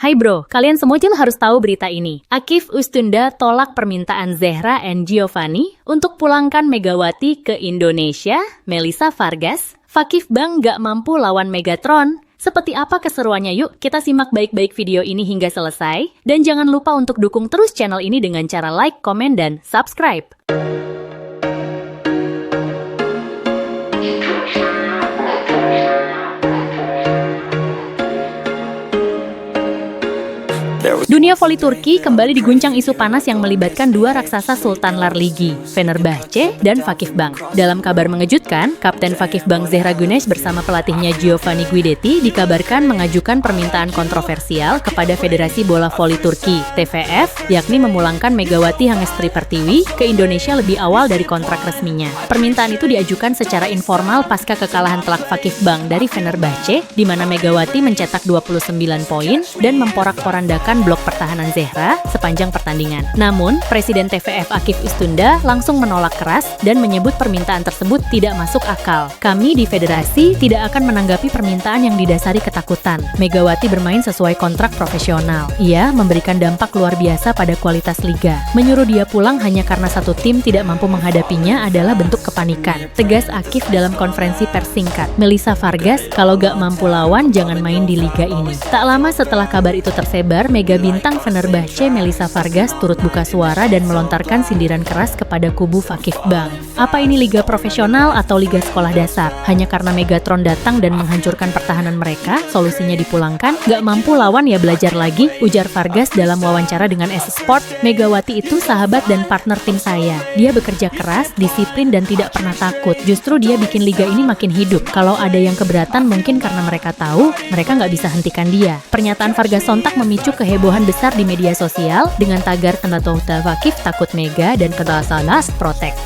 Hai bro, kalian semua harus tahu berita ini. Akif Ustunda tolak permintaan Zehra and Giovanni untuk pulangkan Megawati ke Indonesia. Melissa Vargas, Fakif Bang gak mampu lawan Megatron. Seperti apa keseruannya? Yuk kita simak baik-baik video ini hingga selesai. Dan jangan lupa untuk dukung terus channel ini dengan cara like, komen, dan subscribe. Dunia voli Turki kembali diguncang isu panas yang melibatkan dua raksasa Sultanlar Ligi, Fenerbahce dan Fakif Bang. Dalam kabar mengejutkan, Kapten Fakif Bang Zehra Güneş bersama pelatihnya Giovanni Guidetti dikabarkan mengajukan permintaan kontroversial kepada Federasi Bola Voli Turki, TVF, yakni memulangkan Megawati Hangestri Pertiwi ke Indonesia lebih awal dari kontrak resminya. Permintaan itu diajukan secara informal pasca kekalahan telak Fakif Bang dari Fenerbahce, di mana Megawati mencetak 29 poin dan memporak-porandakan blok pertahanan Zehra sepanjang pertandingan. Namun, Presiden TVF Akif Ustunda langsung menolak keras dan menyebut permintaan tersebut tidak masuk akal. Kami di federasi tidak akan menanggapi permintaan yang didasari ketakutan. Megawati bermain sesuai kontrak profesional. Ia memberikan dampak luar biasa pada kualitas liga. Menyuruh dia pulang hanya karena satu tim tidak mampu menghadapinya adalah bentuk kepanikan. Tegas Akif dalam konferensi pers singkat. Melissa Vargas, kalau gak mampu lawan jangan main di liga ini. Tak lama setelah kabar itu tersebar, Mega bintang Fenerbahce Melissa Vargas turut buka suara dan melontarkan sindiran keras kepada kubu Fakif Bang. Apa ini liga profesional atau liga sekolah dasar? Hanya karena Megatron datang dan menghancurkan pertahanan mereka, solusinya dipulangkan? Gak mampu lawan ya belajar lagi, ujar Vargas dalam wawancara dengan S-Sport. Megawati itu sahabat dan partner tim saya. Dia bekerja keras, disiplin, dan tidak pernah takut. Justru dia bikin liga ini makin hidup. Kalau ada yang keberatan mungkin karena mereka tahu mereka nggak bisa hentikan dia. Pernyataan Vargas sontak memicu kehebohan besar di media sosial dengan tagar tanda Touta Fakif takut Mega dan Kedasanas Protect.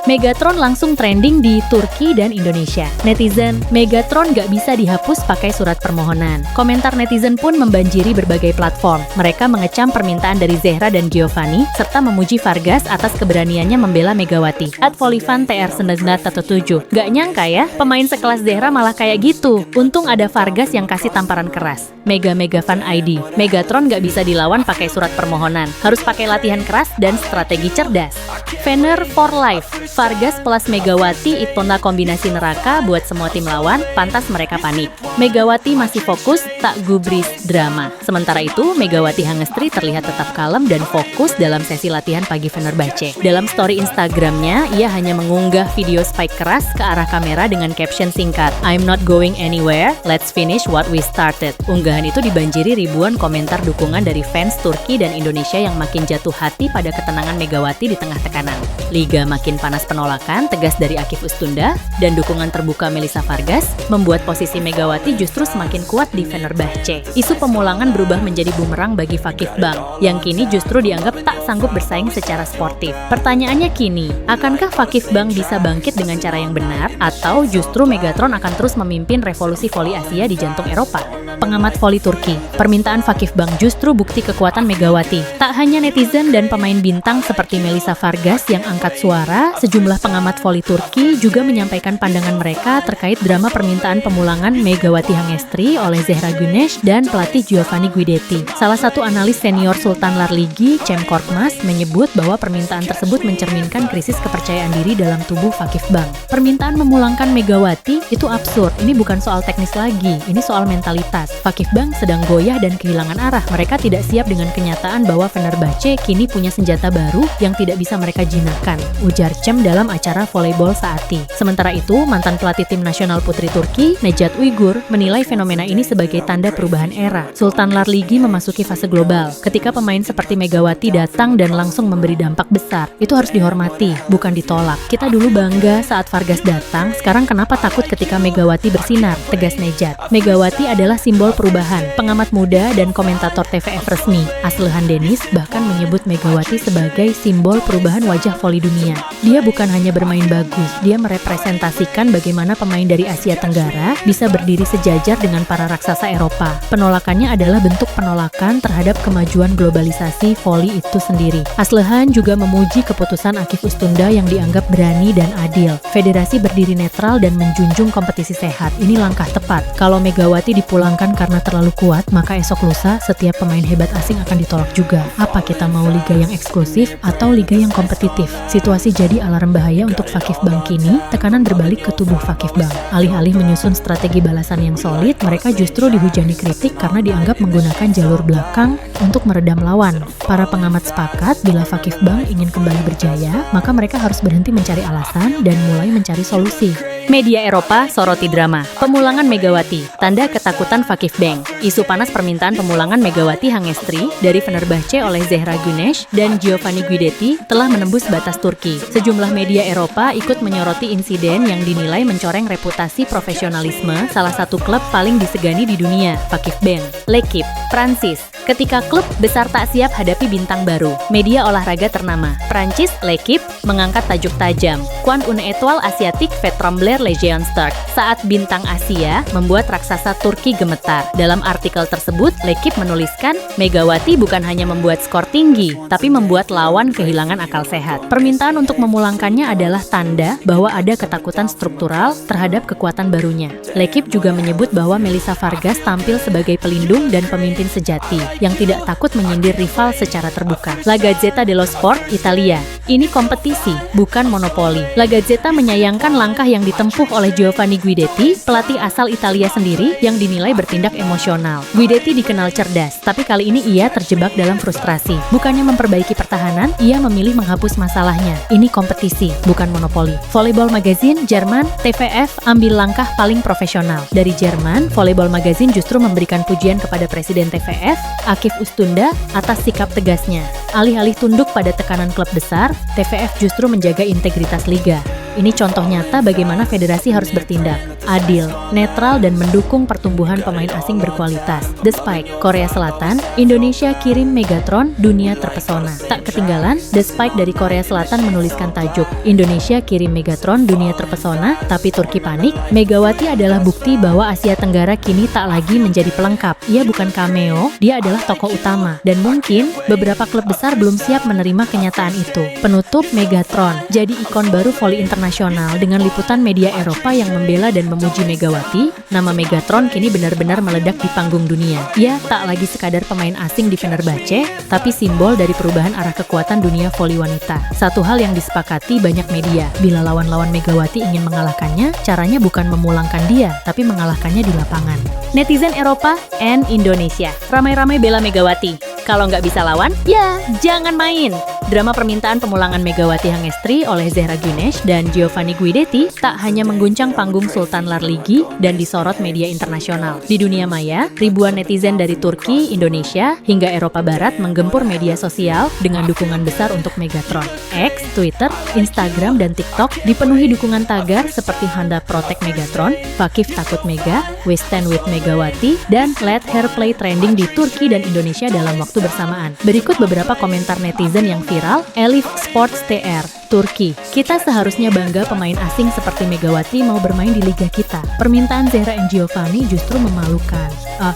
Megatron langsung trending di Turki dan Indonesia. Netizen, Megatron gak bisa dihapus pakai surat permohonan. Komentar netizen pun membanjiri berbagai platform. Mereka mengecam permintaan dari Zehra dan Giovanni, serta memuji Vargas atas keberaniannya membela Megawati. @Volifan TR1917. Gak nyangka ya, pemain sekelas Zehra malah kayak gitu. Untung ada Vargas yang kasih tamparan keras. Megafan ID. Megatron gak bisa dilawan pakai surat permohonan. Harus pakai latihan keras dan strategi cerdas. Fener for life. Vargas plus Megawati itona kombinasi neraka buat semua tim lawan, pantas mereka panik. Megawati masih fokus, tak gubris drama. Sementara itu, Megawati Hangestri terlihat tetap kalem dan fokus dalam sesi latihan pagi Fenerbahce. Dalam story Instagramnya, ia hanya mengunggah video spike keras ke arah kamera dengan caption singkat, "I'm not going anywhere, let's finish what we started." Unggahan itu dibanjiri ribuan komentar dukungan dari fans Turki dan Indonesia yang makin jatuh hati pada ketenangan Megawati di tengah tekanan. Liga makin panas penolakan tegas dari Akif Ustunda dan dukungan terbuka Melissa Vargas membuat posisi Megawati justru semakin kuat di Fenerbahce. Isu pemulangan berubah menjadi bumerang bagi Fakif Bang yang kini justru dianggap tak sanggup bersaing secara sportif. Pertanyaannya kini, akankah Fakif Bang bisa bangkit dengan cara yang benar atau justru Megatron akan terus memimpin revolusi voli Asia di jantung Eropa? Pengamat voli Turki, permintaan Fakif Bang justru bukti kekuatan Megawati. Tak hanya netizen dan pemain bintang seperti Melissa Vargas yang angkat suara, sejumlah pengamat voli Turki juga menyampaikan pandangan mereka terkait drama permintaan pemulangan Megawati Hangestri oleh Zehra Güneş dan pelatih Giovanni Guidetti. Salah satu analis senior Sultanlar Ligi, Cem Korkmaz, menyebut bahwa permintaan tersebut mencerminkan krisis kepercayaan diri dalam tubuh Fakif Bang. Permintaan memulangkan Megawati itu absurd. Ini bukan soal teknis lagi, ini soal mentalitas. Fakif Bang sedang goyah dan kehilangan arah. Mereka tidak siap dengan kenyataan bahwa Fenerbahce kini punya senjata baru yang tidak bisa mereka jinakkan, ujar Cem dalam acara volleyball Saati. Sementara itu, mantan pelatih tim nasional putri Turki, Nejat Uygur, menilai fenomena ini sebagai tanda perubahan era. Sultanlar Ligi memasuki fase global. Ketika pemain seperti Megawati datang dan langsung memberi dampak besar, itu harus dihormati, bukan ditolak. Kita dulu bangga saat Vargas datang, sekarang kenapa takut ketika Megawati bersinar, tegas Nejat. Megawati adalah simbol perubahan. Pengamat muda dan komentator TVF resmi, Aslehan Denis, bahkan menyebut Megawati sebagai simbol perubahan wajah voli dunia. Dia bukan bukan hanya bermain bagus, dia merepresentasikan bagaimana pemain dari Asia Tenggara bisa berdiri sejajar dengan para raksasa Eropa. Penolakannya adalah bentuk penolakan terhadap kemajuan globalisasi voli itu sendiri. Aslehan juga memuji keputusan Akif Ustunda yang dianggap berani dan adil. Federasi berdiri netral dan menjunjung kompetisi sehat. Ini langkah tepat. Kalau Megawati dipulangkan karena terlalu kuat, maka esok lusa setiap pemain hebat asing akan ditolak juga. Apa kita mau liga yang eksklusif atau liga yang kompetitif? Situasi jadi alarm bahaya untuk Fakif Bank kini. Tekanan berbalik ke tubuh Fakif Bank. Alih-alih menyusun strategi balasan yang solid, mereka justru dihujani kritik karena dianggap menggunakan jalur belakang untuk meredam lawan. Para pengamat sepakat bila Fakif Bank ingin kembali berjaya, maka mereka harus berhenti mencari alasan dan mulai mencari solusi. Media Eropa soroti drama pemulangan Megawati, tanda ketakutan Fakif Bank. Isu panas permintaan pemulangan Megawati Hangestri dari Fenerbahce oleh Zehra Güneş dan Giovanni Guidetti telah menembus batas Turki. Sejumlah media Eropa ikut menyoroti insiden yang dinilai mencoreng reputasi profesionalisme salah satu klub paling disegani di dunia, Fakif Bank. L'Équipe, Prancis. Ketika klub besar tak siap hadapi bintang baru, media olahraga ternama Prancis L'Équipe mengangkat tajuk tajam. Quan une étoile asiatique fait trembler les géants turcs. Saat bintang Asia membuat raksasa Turki gemetar. Dalam artikel tersebut, L'Équipe menuliskan, Megawati bukan hanya membuat skor tinggi, tapi membuat lawan kehilangan akal sehat. Permintaan untuk memulangkannya adalah tanda bahwa ada ketakutan struktural terhadap kekuatan barunya. L'Équipe juga menyebut bahwa Melissa Vargas tampil sebagai pelindung dan pemimpin sejati, yang tidak takut menyindir rival secara terbuka. La Gazzetta dello Sport, Italia. Ini kompetisi, bukan monopoli. La Gazzetta menyayangkan langkah yang ditempuh oleh Giovanni Guidetti, pelatih asal Italia sendiri, yang dinilai bertindak emosional. Guidetti dikenal cerdas, tapi kali ini ia terjebak dalam frustrasi. Bukannya memperbaiki pertahanan, ia memilih menghapus masalahnya. Ini kompetisi, bukan monopoli. Volleyball Magazine, Jerman, TVF ambil langkah paling profesional. Dari Jerman, Volleyball Magazine justru memberikan pujian kepada Presiden TVF, Akif Ustunda, atas sikap tegasnya. Alih-alih tunduk pada tekanan klub besar, TVF justru menjaga integritas liga. Ini contoh nyata bagaimana federasi harus bertindak adil, netral, dan mendukung pertumbuhan pemain asing berkualitas. The Spike, Korea Selatan, Indonesia kirim Megatron, dunia terpesona. Tak ketinggalan, The Spike dari Korea Selatan menuliskan tajuk, Indonesia kirim Megatron, dunia terpesona, tapi Turki panik. Megawati adalah bukti bahwa Asia Tenggara kini tak lagi menjadi pelengkap. Ia bukan cameo, dia adalah tokoh utama. Dan mungkin, beberapa klub besar belum siap menerima kenyataan itu. Penutup, Megatron, jadi ikon baru voli internasional dengan liputan media Eropa yang membela dan memuji Megawati. Nama Megatron kini benar-benar meledak di panggung dunia. Ia tak lagi sekadar pemain asing di Fenerbahce, tapi simbol dari perubahan arah kekuatan dunia voli wanita. Satu hal yang disepakati banyak media, bila lawan-lawan Megawati ingin mengalahkannya, caranya bukan memulangkan dia, tapi mengalahkannya di lapangan. Netizen Eropa and Indonesia ramai-ramai bela Megawati. Kalau nggak bisa lawan, ya jangan main. Drama permintaan pemulangan Megawati Hangestri oleh Zehra Güneş dan Giovanni Guidetti tak hanya mengguncang panggung Sultan Larligi dan disorot media internasional. Di dunia maya, ribuan netizen dari Turki, Indonesia, hingga Eropa Barat menggempur media sosial dengan dukungan besar untuk Megatron. X, Twitter, Instagram, dan TikTok dipenuhi dukungan tagar seperti Handa Protect Megatron, Fakif Takut Mega, We Stand With Megawati, dan Let Her Play trending di Turki dan Indonesia dalam waktu bersamaan. Berikut beberapa komentar netizen yang viral. Elif Sports TR, Turki. Kita seharusnya bangga pemain asing seperti Megawati mau bermain di liga kita. Permintaan Zehra and Giovanni justru memalukan.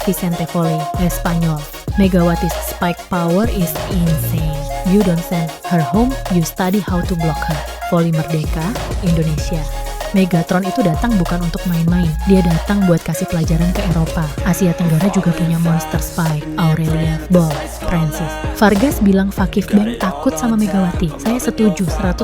Vicente Volley, Espanyol. Megawati's spike power is insane. You don't send her home, you study how to block her. Volley Merdeka, Indonesia. Megatron itu datang bukan untuk main-main, dia datang buat kasih pelajaran ke Eropa. Asia Tenggara juga punya monster spike, Aurelia Ball, Francis. Vargas bilang Fakif Bank takut sama Megawati. Saya setuju 100%.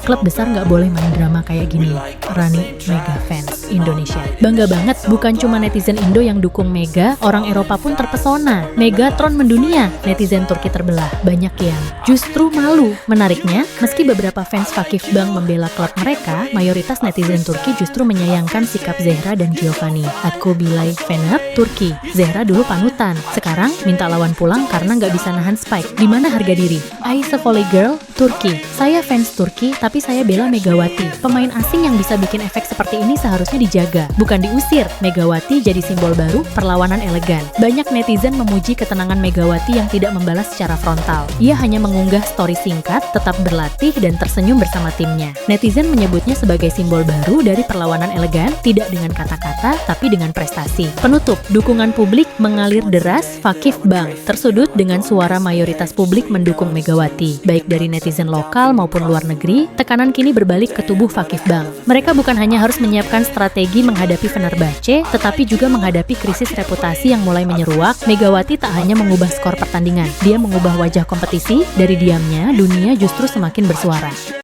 Klub besar nggak boleh main drama kayak gini. Rani, Mega Fans, Indonesia. Bangga banget, bukan cuma netizen Indo yang dukung Mega, orang Eropa pun terpesona. Megatron mendunia, netizen Turki terbelah, banyak yang justru malu. Menariknya, meski beberapa fans Fakif Bank membela klub mereka, mayoritas netizen Turki justru menyayangkan sikap Zehra dan Giovanni. Atko Bilay Fener, Turki. Zehra dulu panutan, sekarang minta lawan pulang karena nggak bisa nahan spike. Di mana harga diri? Aisa Volley Girl, Turki. Saya fans Turki, tapi saya bela Megawati. Pemain asing yang bisa bikin efek seperti ini seharusnya dijaga, bukan diusir. Megawati jadi simbol baru perlawanan elegan. Banyak netizen memuji ketenangan Megawati yang tidak membalas secara frontal. Ia hanya mengunggah story singkat, tetap berlatih dan tersenyum bersama timnya. Netizen menyebutnya sebagai simbol baru dari perlawanan elegan, tidak dengan kata-kata, tapi dengan prestasi. Penutup, dukungan publik mengalir deras. Fakif Bang tersudut dengan suara mayoritas publik mendukung Megawati, baik dari netizen lokal maupun luar negeri. Tekanan kini berbalik ke tubuh Fakif Bang. Mereka bukan hanya harus menyiapkan strategi menghadapi Fenerbahce, tetapi juga menghadapi krisis reputasi yang mulai menyeruak. Megawati tak hanya mengubah skor pertandingan, dia mengubah wajah kompetisi. Dari diamnya, dunia justru semakin bersuara.